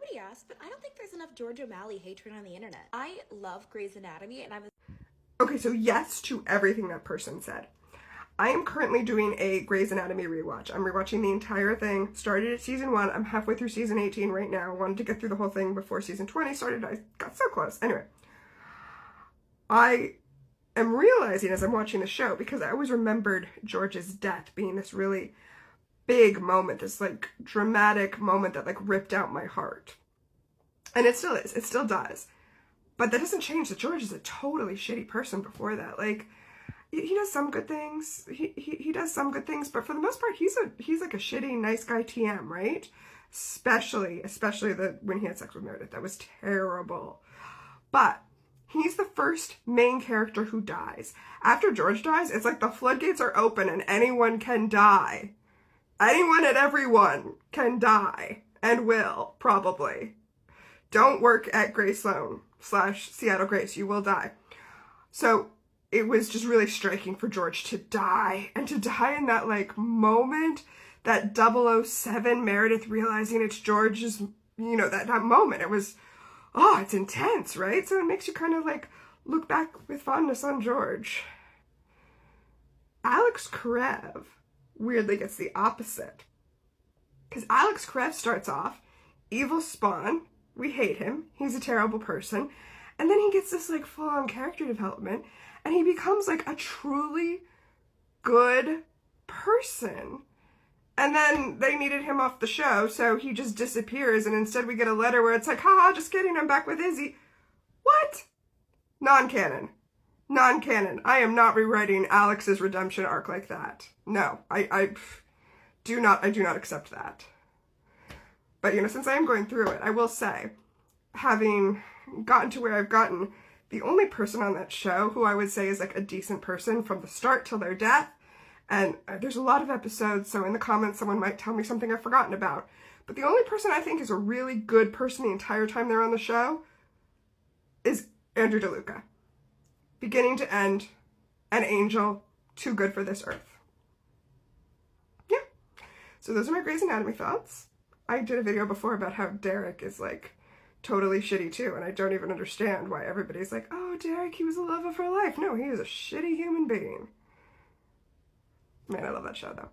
Nobody asked, but I don't think there's enough George O'Malley hatred on the internet. I love Grey's Anatomy, and Okay, so yes to everything that person said. I am currently doing a Grey's Anatomy rewatch. I'm rewatching the entire thing. Started at season 1. I'm halfway through season 18 right now. Wanted to get through the whole thing before season 20 started. I got so close. Anyway, I am realizing as I'm watching the show, because I always remembered George's death being this really big moment, this like dramatic moment that like ripped out my heart. And it still is. It still does. But that doesn't change that George is a totally shitty person before that. Like, he does some good things. He does some good things, but for the most part, he's like a shitty, nice guy TM, right? Especially when he had sex with Meredith. That was terrible. But he's the first main character who dies. After George dies, it's like the floodgates are open and anyone can die. Anyone and everyone can die. And will, probably. Don't work at Grey Sloan / Seattle Grace. You will die. So it was just really striking for George to die. And to die in that, like, moment, that 007 Meredith realizing it's George's, you know, that moment. It was, oh, it's intense, right? So it makes you kind of, like, look back with fondness on George. Alex Karev weirdly gets the opposite. Because Alex Karev starts off evil spawn. We hate him. He's a terrible person. And then he gets this, like, full-on character development. And he becomes, like, a truly good person. And then they needed him off the show, so he just disappears. And instead we get a letter where it's like, haha, just kidding, I'm back with Izzy. What? Non-canon. Non-canon. I am not rewriting Alex's redemption arc like that. No, I do not accept that. But, you know, since I am going through it, I will say, having gotten to where I've gotten, the only person on that show who I would say is like a decent person from the start till their death, and there's a lot of episodes, so in the comments someone might tell me something I've forgotten about, but the only person I think is a really good person the entire time they're on the show is Andrew DeLuca. Beginning to end, an angel, too good for this earth. Yeah. So those are my Grey's Anatomy thoughts. I did a video before about how Derek is like totally shitty too, and I don't even understand why everybody's like, oh, Derek, he was the love of her life. No, he is a shitty human being. Man, I love that show though.